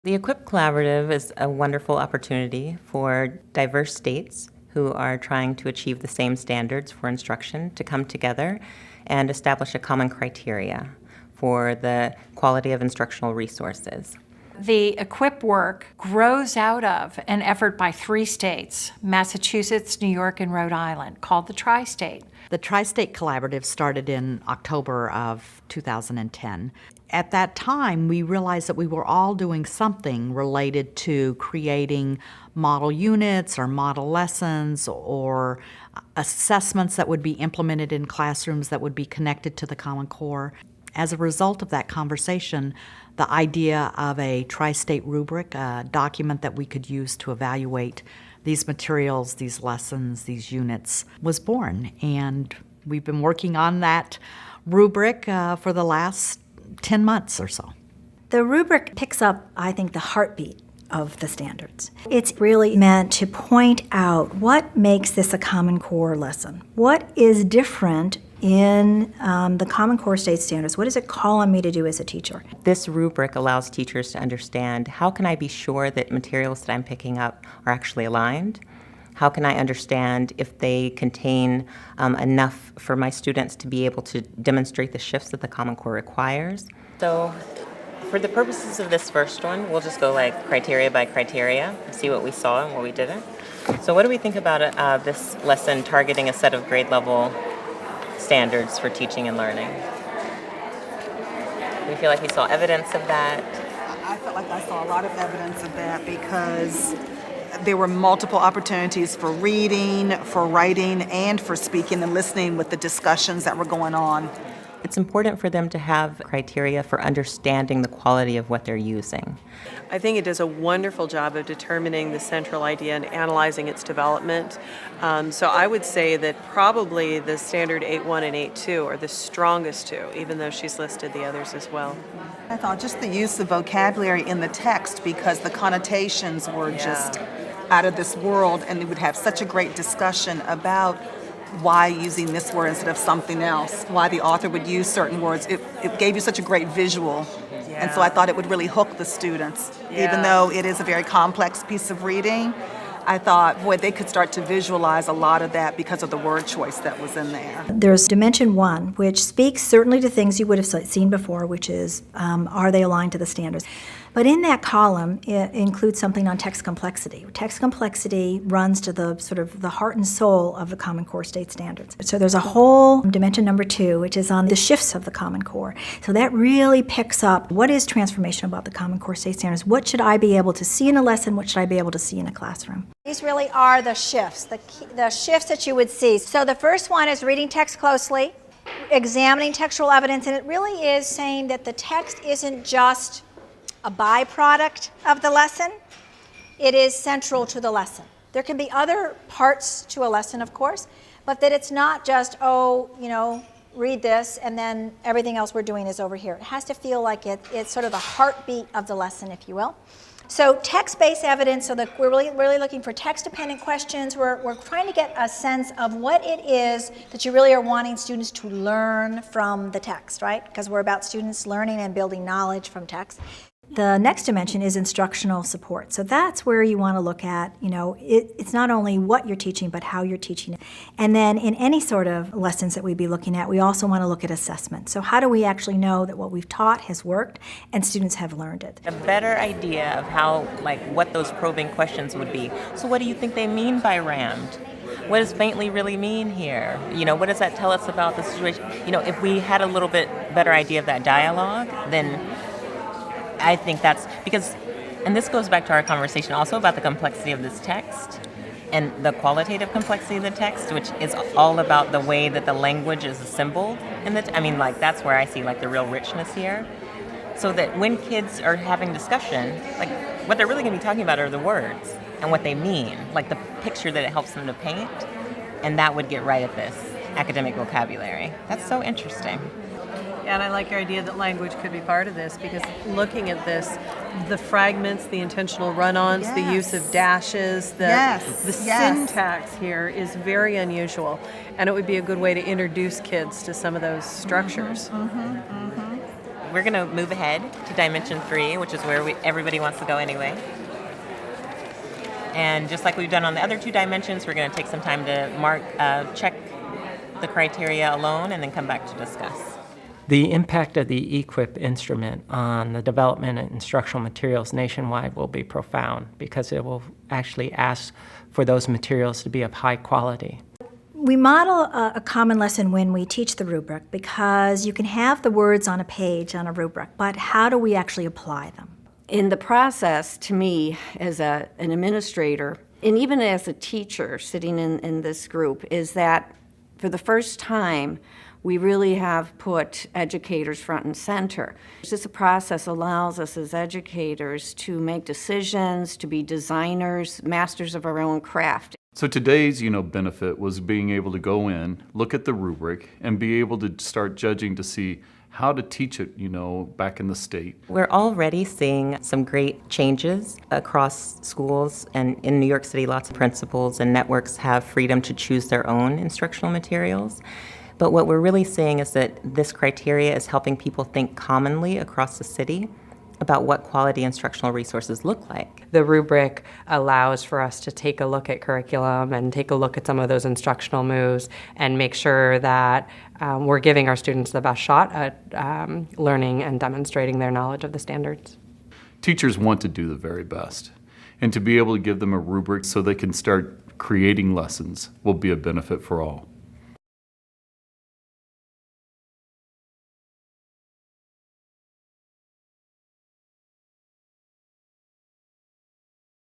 The EQuIP Collaborative is a wonderful opportunity for diverse states who are trying to achieve the same standards for instruction to come together and establish a common criteria for the quality of instructional resources. The EQuIP work grows out of an effort by 3 states, Massachusetts, New York, and Rhode Island, called the Tri-State. The Tri-State Collaborative started in October of 2010. At that time, we realized that we were all doing something related to creating model units or model lessons or assessments that would be implemented in classrooms that would be connected to the Common Core. As a result of that conversation, the idea of a tri-state rubric, a document that we could use to evaluate these materials, these lessons, these units, was born. And we've been working on that rubric for the last 10 months or so. The rubric picks up, I think, the heartbeat of the standards. It's really meant to point out what makes this a Common Core lesson. What is different in the Common Core State Standards? What is it calling me to do as a teacher? This rubric allows teachers to understand, how can I be sure that materials that I'm picking up are actually aligned? How can I understand if they contain enough for my students to be able to demonstrate the shifts that the Common Core requires? So for the purposes of this first one, we'll just go like criteria by criteria and see what we saw and what we didn't. So what do we think about this lesson targeting a set of grade level standards for teaching and learning? We feel like we saw evidence of that. I felt like I saw a lot of evidence of that because there were multiple opportunities for reading, for writing, and for speaking and listening with the discussions that were going on. It's important for them to have criteria for understanding the quality of what they're using. I think it does a wonderful job of determining the central idea and analyzing its development. So I would say that probably the standard 8.1 and 8.2 are the strongest two, even though she's listed the others as well. I thought just the use of vocabulary in the text, because the connotations were just out of this world, and they would have such a great discussion about why using this word instead of something else, why the author would use certain words. It gave you such a great visual. Yeah. And so I thought it would really hook the students. Yeah. Even though it is a very complex piece of reading, I thought, boy, they could start to visualize a lot of that because of the word choice that was in there. There's Dimension 1, which speaks certainly to things you would have seen before, which is, are they aligned to the standards? But in that column, it includes something on text complexity. Text complexity runs to the sort of the heart and soul of the Common Core State Standards. So there's a whole dimension number 2, which is on the shifts of the Common Core. So that really picks up what is transformation about the Common Core State Standards. What should I be able to see in a lesson? What should I be able to see in a classroom? These really are the shifts, the shifts that you would see. So the first one is reading text closely, examining textual evidence, and it really is saying that the text isn't just a byproduct of the lesson, it is central to the lesson. There can be other parts to a lesson, of course, but that it's not just, read this and then everything else we're doing is over here. It has to feel like it's sort of the heartbeat of the lesson, if you will. So text-based evidence, so that we're really looking for text-dependent questions. We're trying to get a sense of what it is that you really are wanting students to learn from the text, right? Because we're about students learning and building knowledge from text. The next dimension is instructional support. So that's where you want to look at, it's not only what you're teaching, but how you're teaching it. And then in any sort of lessons that we'd be looking at, we also want to look at assessment. So how do we actually know that what we've taught has worked and students have learned it? A better idea of how, what those probing questions would be. So what do you think they mean by rammed? What does faintly really mean here? What does that tell us about the situation? If we had a little bit better idea of that dialogue, then I think that's because, and this goes back to our conversation also about the complexity of this text and the qualitative complexity of the text, which is all about the way that the language is assembled. That's where I see the real richness here. So that when kids are having discussion, what they're really going to be talking about are the words and what they mean, the picture that it helps them to paint, and that would get right at this academic vocabulary. That's so interesting. And I like your idea that language could be part of this, because looking at this, the fragments, the intentional run-ons, the use of dashes, the syntax here is very unusual, and it would be a good way to introduce kids to some of those structures. we're going to move ahead to Dimension 3, which is where everybody wants to go anyway. And just like we've done on the other 2 dimensions, we're going to take some time to check the criteria alone and then come back to discuss. The impact of the EQuIP instrument on the development of instructional materials nationwide will be profound because it will actually ask for those materials to be of high quality. We model a common lesson when we teach the rubric because you can have the words on a page on a rubric, but how do we actually apply them? In the process, to me, as an administrator, and even as a teacher sitting in this group, is that for the first time, we really have put educators front and center. This process allows us as educators to make decisions, to be designers, masters of our own craft. So today's, benefit was being able to go in, look at the rubric, and be able to start judging to see how to teach it, back in the state. We're already seeing some great changes across schools, and in New York City, lots of principals and networks have freedom to choose their own instructional materials. But what we're really seeing is that this criteria is helping people think commonly across the city about what quality instructional resources look like. The rubric allows for us to take a look at curriculum and take a look at some of those instructional moves and make sure that we're giving our students the best shot at learning and demonstrating their knowledge of the standards. Teachers want to do the very best, and to be able to give them a rubric so they can start creating lessons will be a benefit for all.